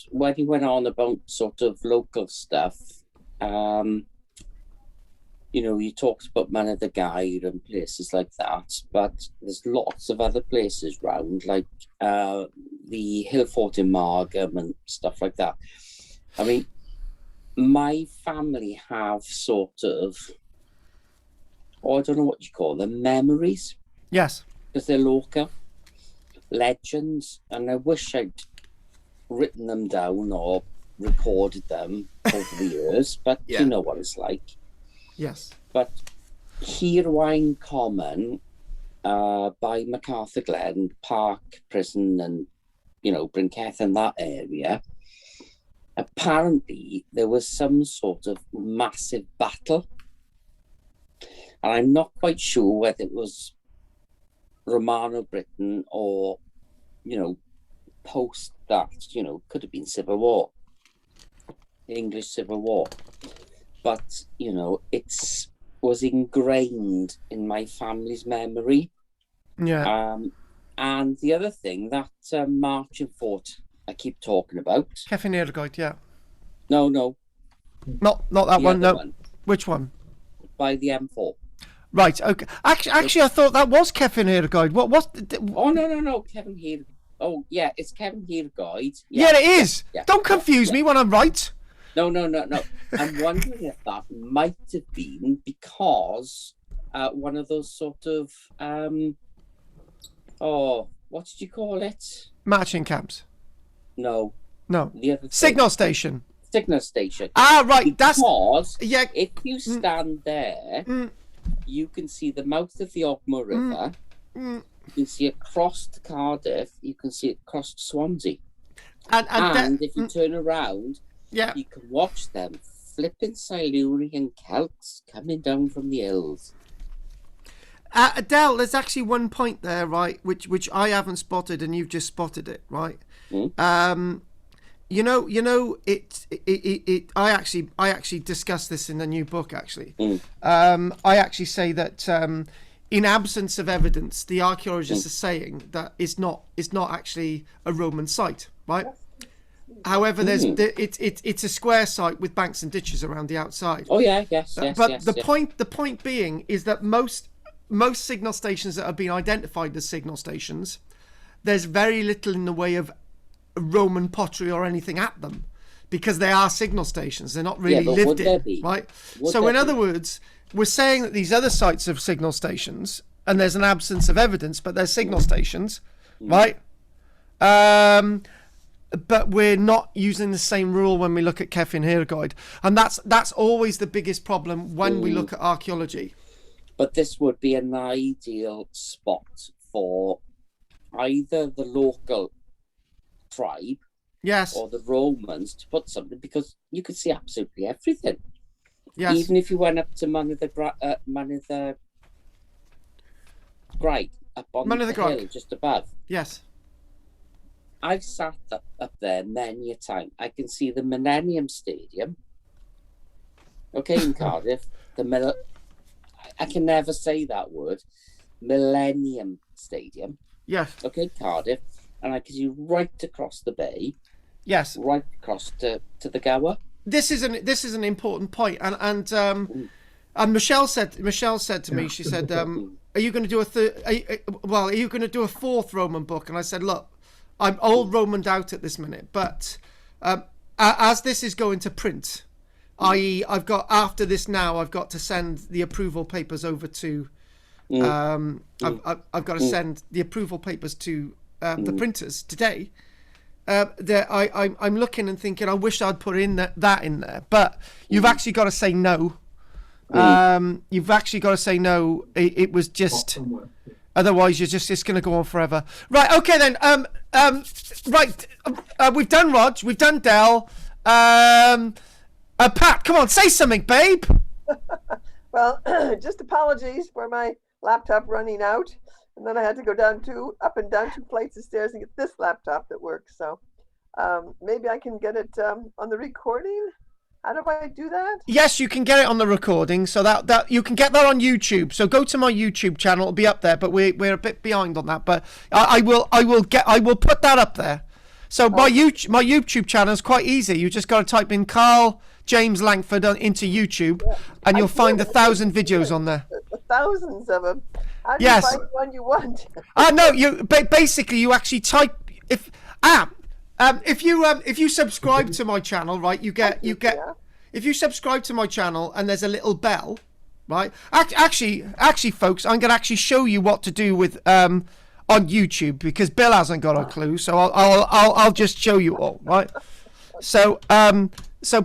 when he went on about sort of local stuff, you talked about Man of the Guide and places like that, but there's lots of other places round, like the hill fort in Margam and stuff like that. I mean, my family have sort of, I don't know what you call them, memories. Yes. Because they're local legends, and I wish I'd written them down or recorded them over the years, but you know what it's like. Yes. But Hirwaun Common, by MacArthur Glen, Park Prison and, Brinketh and that area, apparently there was some sort of massive battle. And I'm not quite sure whether it was Romano Britain or, post that, could have been Civil War, English Civil War. But, it was ingrained in my family's memory. Yeah. And the other thing, that marching fort I keep talking about. Kefin Ergoid, yeah. No. Not that one, no. One. Which one? By the M4. Right, okay. Actually, I thought that was Kefin Ergoid. What was... Oh, no, Kevin Here. Oh, yeah, it's Kevin Hereguide. Yeah, it is. Yeah. Don't confuse me when I'm right. No. I'm wondering if that might have been because one of those sort of, what did you call it? Marching camps. No. The other Signal station. Signal station. Ah, right. Because yeah. If you stand there, you can see the mouth of the Ogmore River. You can see it across to Cardiff. You can see it across to Swansea. And if you turn around, you can watch them flipping Silurian Celts coming down from the hills. Adele, there's actually one point there, right, which I haven't spotted, and you've just spotted it, right? I actually discussed this in the new book, actually. I actually say that in absence of evidence, the archaeologists are saying that it's not actually a Roman site, right? However, it's a square site with banks and ditches around the outside. Oh yeah, yes. But the point being is that most signal stations that have been identified as signal stations, there's very little in the way of Roman pottery or anything at them, because they are signal stations. They're not really but lived would there in, be? right? Would So there in other be? words, we're saying that these other sites of signal stations, and there's an absence of evidence, but they're signal stations, right? But we're not using the same rule when we look at Cefn Hirgoed, and that's always the biggest problem when we look at archaeology. But this would be an ideal spot for either the local tribe Yes. or the Romans to put something, because you could see absolutely everything. Yes. Even if you went up to Man of the Graig, up on Man of the the Graig. hill just above. Yes. I've sat up there many a time. I can see the Millennium Stadium. Okay, in Cardiff. I can never say that word. Millennium Stadium. Yes. Okay, Cardiff. And I can see right across the bay. Yes. Right across to the Gower. This is an important point, and Michelle said to me, she said, "Are you going to do are you going to do a fourth Roman book?" And I said, "Look, I'm all Romaned out at this minute, but as this is going to print, i.e., I've got after this now, I've got to send the approval papers over to, I've got to send the approval papers to the printers today." I'm looking and thinking, I wish I'd put in that in there, but you've actually got to say no. You've actually got to say no. It was just, otherwise it's going to go on forever. Right. Okay then. Right. We've done Rog. We've done Del. Pat, come on, say something, babe. Well, just apologies for my laptop running out. And then I had to go up and down 2 flights of stairs and get this laptop that works. So maybe I can get it on the recording. How do I do that? Yes, you can get it on the recording. So that you can get that on YouTube. So go to my YouTube channel; it'll be up there. But we're a bit behind on that. But I will put that up there. So my YouTube channel is quite easy. You just got to type in KARL-JAMES Langford into YouTube, and you'll find 1,000 videos on there. Thousands of them. How do Yes. you find one you want? No, basically you actually type if you subscribe to my channel, right? You get if you subscribe to my channel and there's a little bell, right? Actually, folks, I'm gonna actually show you what to do with on YouTube, because Bill hasn't got a clue, so I'll just show you all, right? So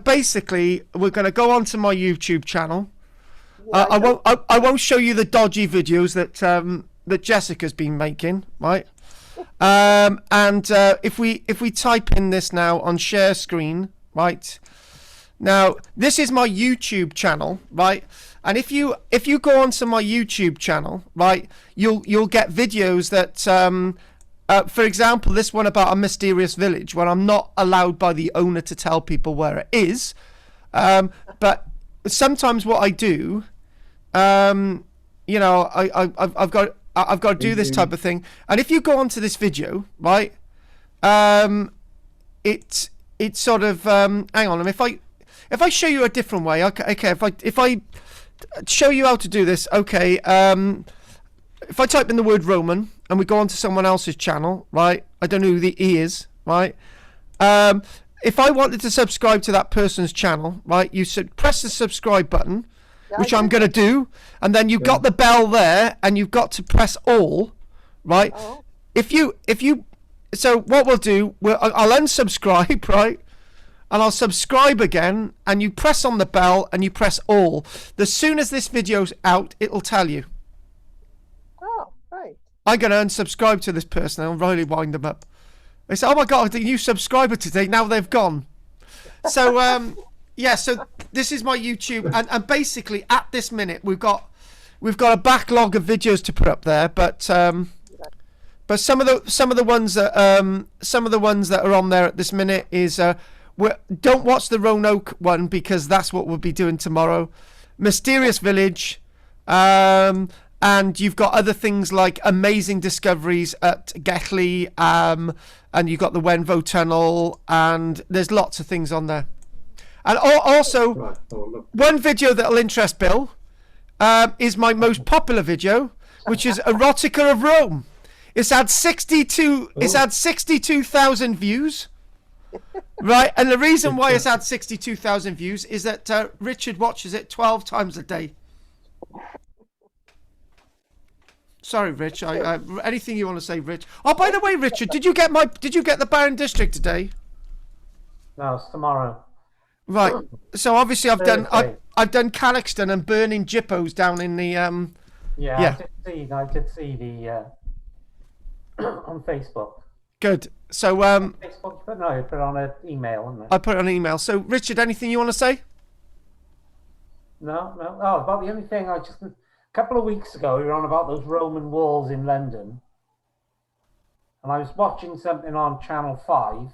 basically we're gonna go onto my YouTube channel. I won't show you the dodgy videos that Jessica's been making, right? And if we type in this now on share screen, right? Now this is my YouTube channel, right? And if you go onto my YouTube channel, right, you'll get videos that for example, this one about a mysterious village where I'm not allowed by the owner to tell people where it is, but sometimes what I do, you know, I've got to do this type of thing. And if you go onto this video, right, it's sort of hang on. If I show you a different way, okay. If I show you how to do this, okay. If I type in the word Roman and we go onto someone else's channel, right? I don't know who the E is, right? If I wanted to subscribe to that person's channel, right, you should press the subscribe button, which I'm going to do, and then you've got the bell there, and you've got to press all, right? Oh. So what we'll do, I'll unsubscribe, right? And I'll subscribe again, and you press on the bell, and you press all. As soon as this video's out, it'll tell you. Oh, right. I'm going to unsubscribe to this person, and I'll really wind them up. They say, oh my God, a new subscriber today, now they've gone. So, yeah, so this is my YouTube, and basically at this minute we've got a backlog of videos to put up there, but some of the ones that are on there at this minute is don't watch the Roanoke one, because that's what we'll be doing tomorrow. Mysterious Village, and you've got other things like amazing discoveries at Getley, and you've got the Wenvo Tunnel, and there's lots of things on there. And also, one video that'll interest Bill is my most popular video, which is Erotica of Rome. It's had 62. It's had 62,000 views. Right, and the reason why it's had 62,000 views is that Richard watches it 12 times a day. Sorry, Rich. Anything you want to say, Rich? Oh, by the way, Richard, did you get the Baron District today? No, it's tomorrow. Right. So obviously I've done Thursday. Calyxton and burning Jippos down in the Yeah. I did see the on Facebook. Good. So Facebook, but no, put it on an email, isn't it? I put it on email. So Richard, anything you want to say? No. Oh, about the only thing a couple of weeks ago we were on about those Roman walls in London, and I was watching something on Channel 5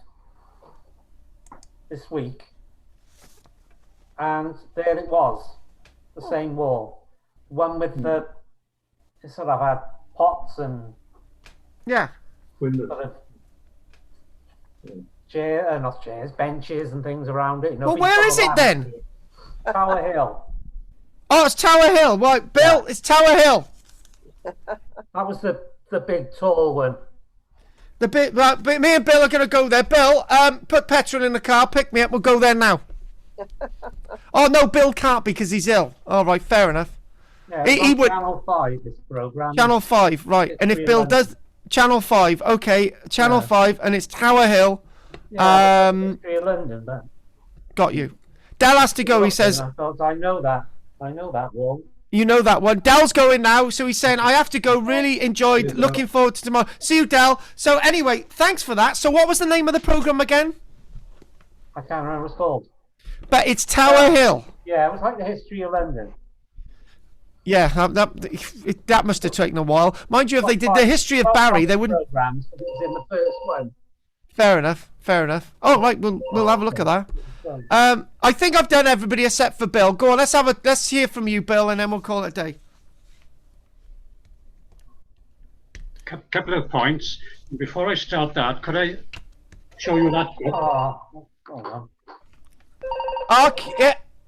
this week, and there it was, the same wall, one with the it sort of had pots and Yeah. Windows. sort of not chairs, benches and things around it. Well, where is it then? Tower Hill. Oh, it's Tower Hill. Right, Bill, it's Tower Hill. That was the big tall one. The bit. Right, me and Bill are gonna go there. Bill, put petrol in the car. Pick me up. We'll go there now. Oh no, Bill can't because he's ill. All right, fair enough. Yeah, He would. Channel 5, this program. Channel 5, right? And if Bill does Channel 5, okay, Channel 5, and it's Tower Hill. Yeah, History of London, that. Got you. Dal has to go. He says. I know that. I know that wall. You know that one. Dal's going now, so he's saying, I have to go. Really enjoyed. Looking forward to tomorrow. See you, Dal. So anyway, thanks for that. So what was the name of the programme again? I can't remember what it's called. But it's Tower Hill. Yeah, it was like the History of London. Yeah, that must have taken a while. Mind you, if they did the history of Barry, they wouldn't... Programs, but it was in the first one. Fair enough, fair enough. Oh, right, we'll have a look at that. I think I've done everybody except for Bill. Go on, let's hear from you, Bill, and then we'll call it a day. Couple of points. Before I start that, could I show you that book? Oh, go on.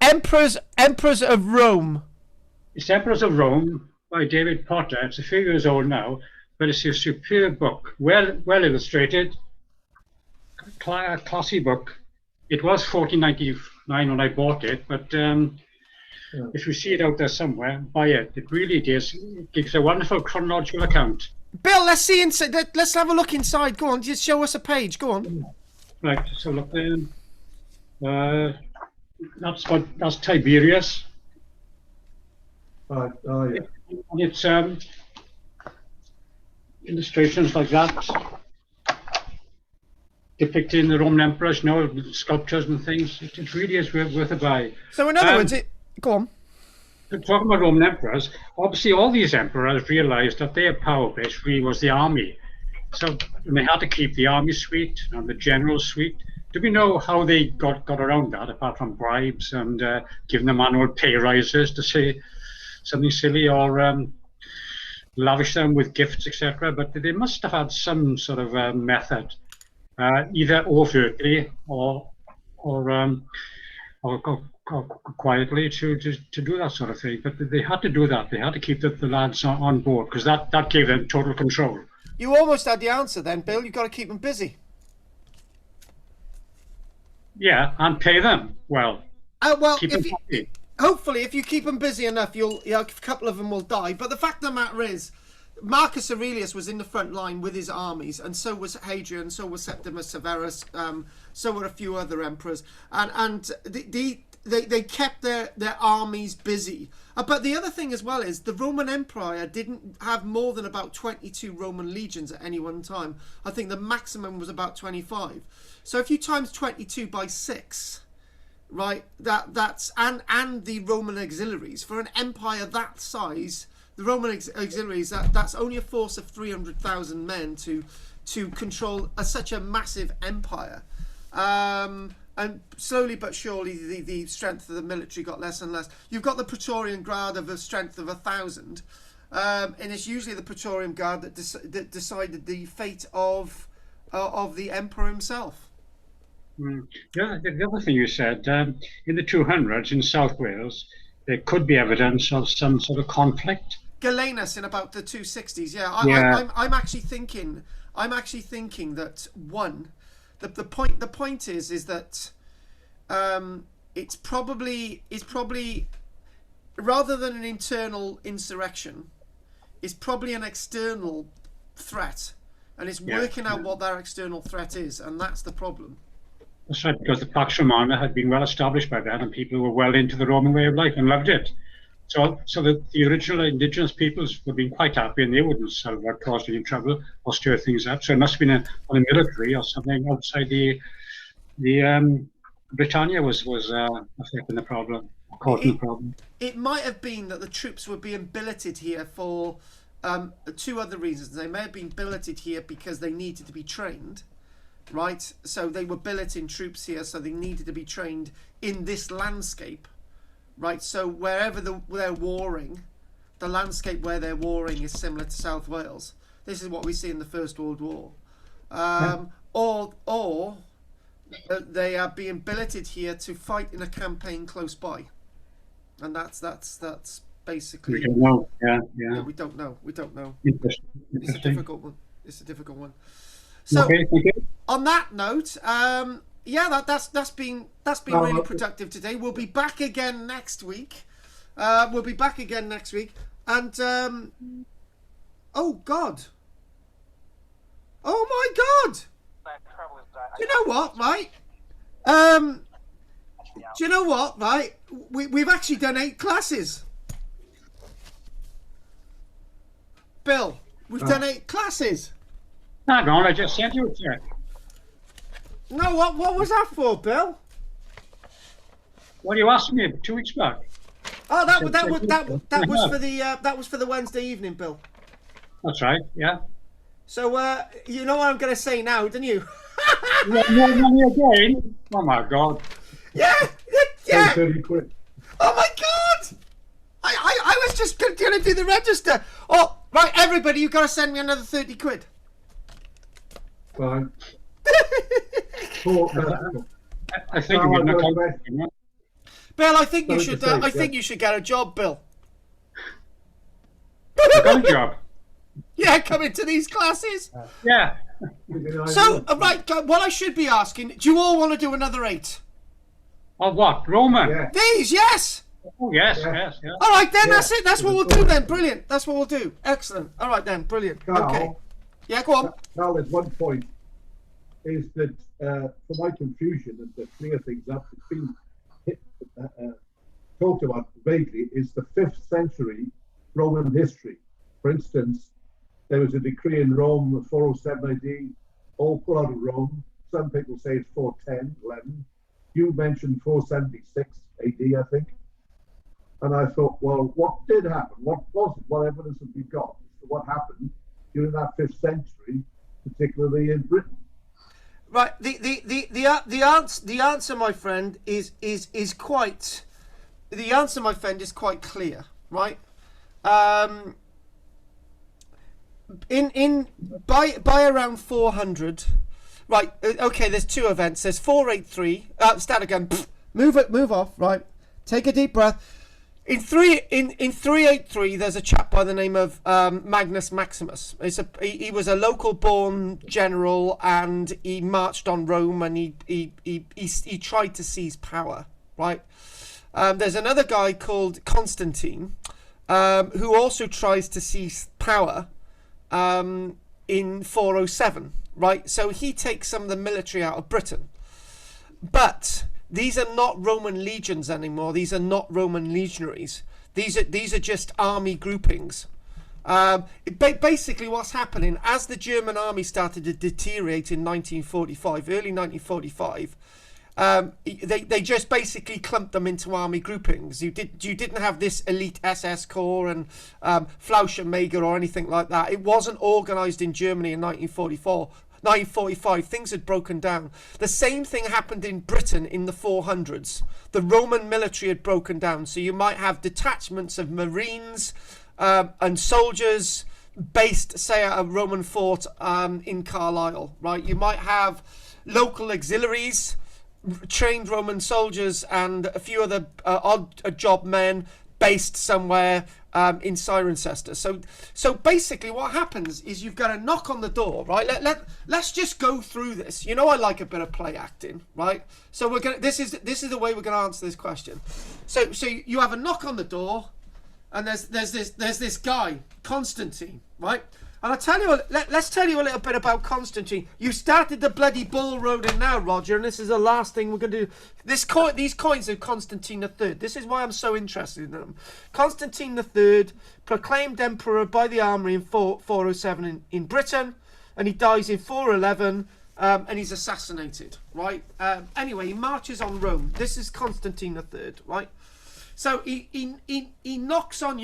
Emperors of Rome. It's Emperors of Rome by David Potter. It's a few years old now, but it's a superb book, well illustrated, classy book. It was $14.99 when I bought it, but if you see it out there somewhere, buy it. It really is. It gives a wonderful chronological account. Bill, let's see inside. Let's have a look inside. Go on, just show us a page. Go on. Right, so look there. That's Tiberius. Right. Oh, yeah. And it's illustrations like that, depicting the Roman emperors, sculptures and things. It really is worth a buy. So in other words, go on. Talking about Roman emperors, obviously all these emperors realized that their power base really was the army. So they had to keep the army suite and the general suite. Do we know how they got around that, apart from bribes and giving them annual pay rises, to say something silly, or lavish them with gifts, etc.? But they must have had some sort of method, either overtly or quietly to do that sort of thing. But they had to do that. They had to keep the lads on board, because that gave them total control. You almost had the answer then, Bill. You've got to keep them busy. Yeah, and pay them well. Well, keep them happy. Hopefully, if you keep them busy enough, a couple of them will die. But the fact of the matter is, Marcus Aurelius was in the front line with his armies, and so was Hadrian, so was Septimus Severus, so were a few other emperors, and they kept their armies busy. But the other thing as well is the Roman Empire didn't have more than about 22 Roman legions at any one time. I think the maximum was about 25. So if you times 22 by 6, right, that's and the Roman auxiliaries, for an empire that size, the Roman auxiliaries, that's only a force of 300,000 men to control such a massive empire. And slowly but surely the strength of the military got less and less. You've got the Praetorian Guard of a strength of 1,000, and it's usually the Praetorian Guard that decided the fate of the emperor himself. The other thing you said, in the 200s in South Wales, there could be evidence of some sort of conflict. Galenus in about the 260s. Yeah, I'm actually thinking that the point is that it's probably rather than an internal insurrection, it's probably an external threat, and it's working out what that external threat is, and that's the problem. That's right, because the Pax Romana had been well established by then, and people were well into the Roman way of life and loved it. So the original indigenous peoples would have been quite happy, and they wouldn't sort of cause any trouble or stir things up. So it must have been on the military or something outside the Britannia was affecting the problem, causing the problem. It might have been that the troops were being billeted here for two other reasons. They may have been billeted here because they needed to be trained, right? So they were billeting troops here, so they needed to be trained in this landscape. Right, so wherever they're warring, the landscape where they're warring is similar to South Wales. This is what we see in the First World War. Or they are being billeted here to fight in a campaign close by, and that's basically. We don't know. Yeah. We don't know. Interesting. It's a difficult one. So, okay, thank you. On that note, that's been really productive today. We'll be back again next week. And oh God! Oh my God! Do you know what, right? We've actually done 8 classes. Bill, we've done 8 classes. Hang on, I just sent you a check. No, what was that for, Bill? What you asked me 2 weeks back. Oh, that was for the Wednesday evening, Bill. That's right. Yeah. So you know what I'm going to say now, don't you? More money again? Oh my God. Yeah. 30 quid. Oh my God! I was just going to do the register. Oh, right, everybody, you've got to send me another 30 quid. Fine. I think you're getting a Bill, I think you should. I think you should get a job, Bill. I got a job. Yeah, come into these classes. Yeah. So, right, what I should be asking: do you all want to do another 8? Oh, what? Roman? Yeah. These, yes. Oh, yes. All right, then that's it. That's what we'll do then. Brilliant. That's what we'll do. Excellent. All right then. Brilliant. Carl, Okay. Yeah, go on. Carl, at one point is that for my confusion and to clear things up, it's been talked about vaguely, is the 5th century Roman history. For instance, there was a decree in Rome of 407 AD, all put out of Rome. Some people say it's 410, 11. You mentioned 476 AD, I think. And I thought, well, what did happen? What was it? What evidence have we got as to what happened during that 5th century, particularly in Britain? Right. The answer, my friend, is quite. The answer, my friend, is quite clear. Right. By around 400. Right. Okay. There's 2 events. There's 483. Start again. Move off. Right. Take a deep breath. In 383, there's a chap by the name of Magnus Maximus. He was a local-born general, and he marched on Rome, and he tried to seize power. Right. There's another guy called Constantine, who also tries to seize power in 407. Right. So he takes some of the military out of Britain, but these are not Roman legions anymore. These are not Roman legionaries. These are just army groupings. Basically, what's happening as the German army started to deteriorate in 1945, early 1945, they just basically clumped them into army groupings. You didn't have this elite SS Corps and Fallschirmjäger or anything like that. It wasn't organised in Germany in 1945, things had broken down. The same thing happened in Britain in the 400s. The Roman military had broken down. So you might have detachments of Marines and soldiers based, say, at a Roman fort in Carlisle, right? You might have local auxiliaries, trained Roman soldiers, and a few other odd job men based somewhere in Cirencester. So basically what happens is you've got a knock on the door, right? Let's just go through this. You know, I like a bit of play acting, right? So we're gonna this is the way we're gonna answer this question. So you have a knock on the door, and there's this guy, Constantine, right? And I tell you, let's tell you a little bit about Constantine. You started the bloody bull roading now, Roger, and this is the last thing we're going to do. These coins of Constantine III. This is why I'm so interested in them. Constantine III, proclaimed emperor by the army in 407 in Britain, and he dies in 411, and he's assassinated, right? Anyway, he marches on Rome. This is Constantine III, right? So he knocks on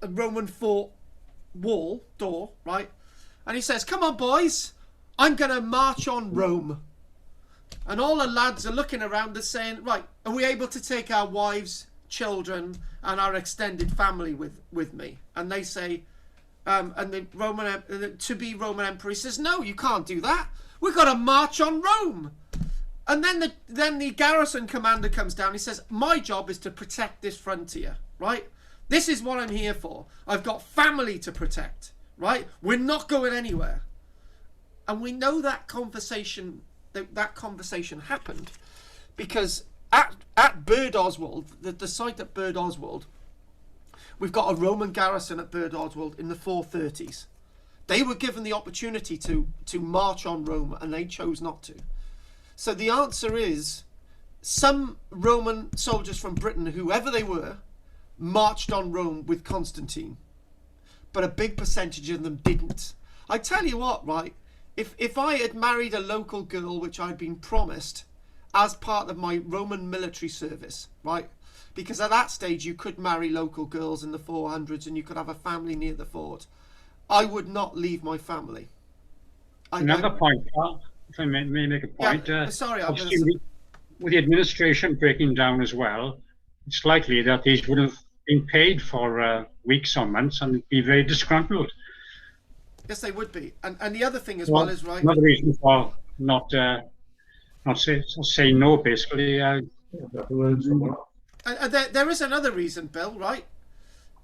a Roman fort wall door, right? And he says, come on boys, I'm gonna march on Rome. And all the lads are looking around and saying, right, are we able to take our wives, children and our extended family with me? And they say, and the to-be Roman emperor says, no, you can't do that, we've got to march on Rome. And then the garrison commander comes down. He says, my job is to protect this frontier, right? This is what I'm here for. I've got family to protect, right? We're not going anywhere. And we know that conversation happened because at Bird Oswald, the site at Bird Oswald, we've got a Roman garrison at Bird Oswald in the 430s. They were given the opportunity to march on Rome, and they chose not to. So the answer is some Roman soldiers from Britain, whoever they were, marched on Rome with Constantine, but a big percentage of them didn't. I tell you what, right, if I had married a local girl, which I'd been promised as part of my Roman military service, right, because at that stage you could marry local girls in the 400s and you could have a family near the fort, I would not leave my family. Another point, Carl, if I may make a point. Yeah, sorry, with the administration breaking down as well, it's likely that these would have been paid for weeks or months and be very disgruntled. Yes, they would be. And the other thing as well is, right, another reason for not saying no, basically. and there is another reason, Bill, right?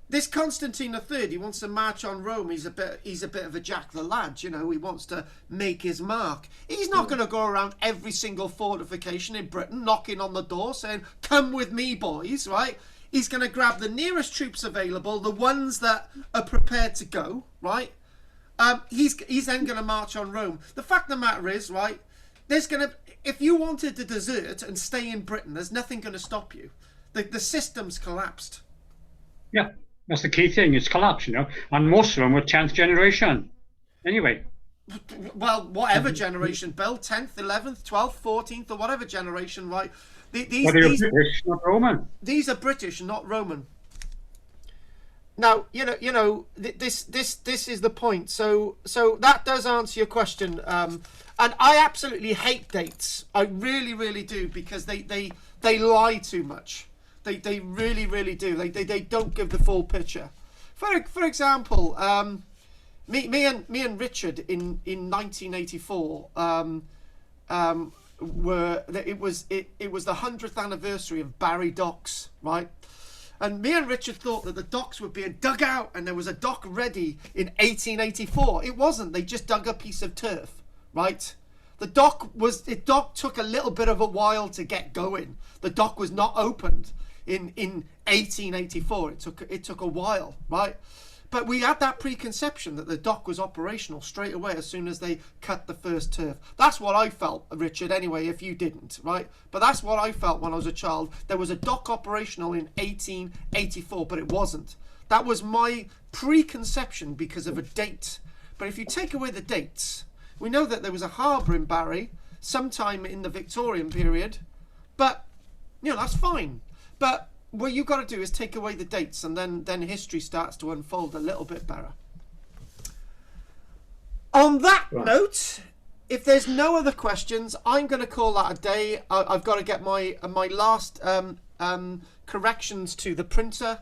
This Constantine III, he wants to march on Rome. He's a bit of a Jack the Lad, you know. He wants to make his mark. He's not going to go around every single fortification in Britain knocking on the door saying, come with me, boys, right? He's going to grab the nearest troops available, the ones that are prepared to go, right? He's then going to march on Rome. The fact of the matter is, right, if you wanted to desert and stay in Britain, there's nothing going to stop you. The system's collapsed. Yeah. That's the key thing. It's collapsed, you know, and most of them were 10th generation. Anyway. Well, whatever generation, Bill, 10th, 11th, 12th, 14th, or whatever generation, right? These British, not Roman. These are British, not Roman. Now, you know, this is the point. So that does answer your question. And I absolutely hate dates. I really, really do, because they lie too much. They really, really do. They don't give the full picture. For example, me and Richard in 1984 it was the 100th anniversary of Barry Docks, right? And me and Richard thought that the docks were being dug out and there was a dock ready in 1884. It wasn't. They just dug a piece of turf, right? The dock took a little bit of a while to get going. The dock was not opened in 1884. It took a while, right? But we had that preconception that the dock was operational straight away as soon as they cut the first turf. That's what I felt, Richard, anyway, if you didn't, right? But that's what I felt when I was a child. There was a dock operational in 1884, but it wasn't. That was my preconception because of a date. But if you take away the dates, we know that there was a harbour in Barry sometime in the Victorian period, but, you know, that's fine. But what you've got to do is take away the dates, and then history starts to unfold a little bit better. On that note, if there's no other questions, I'm going to call that a day. I've got to get my last corrections to the printer.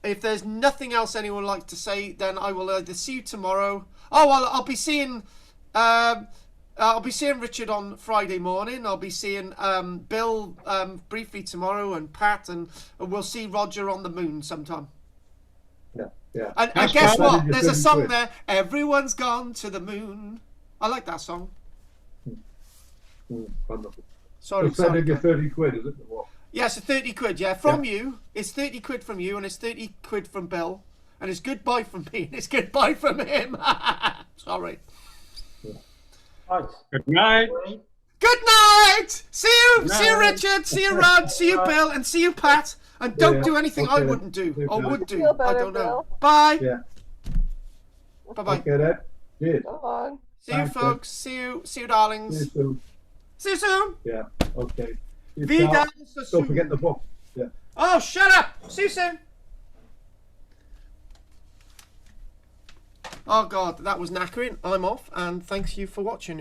If there's nothing else anyone would like to say, then I will either see you tomorrow. Oh, I'll be seeing I'll be seeing Richard on Friday morning. I'll be seeing Bill briefly tomorrow, and Pat, and we'll see Roger on the moon sometime. Yeah. And guess Pat, what? your There's a 30 song quid. there. Everyone's gone to the moon. I like that song. Wonderful. Sorry, So sorry. sending you 30 quid, is it? Or what? Yeah, it's 30 quid, yeah. From you. It's 30 quid from you, and it's 30 quid from Bill. And it's goodbye from me, and it's goodbye from him. Sorry. Right. Good night. Good night! See you, Good see you, night. Richard, see you, Rod, see you, Bill, and see you, Pat. And don't Yeah, do anything I okay. wouldn't do, or would do. Feel better, I don't know. Bill. Bye. Yeah. Bye-bye. Okay then. Cheers. So long. See you, Thanks, Bill. folks. See you, See you darlings. soon. See you soon. Yeah. Okay. See you, Vida Carl. so Don't soon. forget the book. Yeah. Oh, shut up. See you soon. Oh, God, that was knackering. I'm off, and thanks you for watching.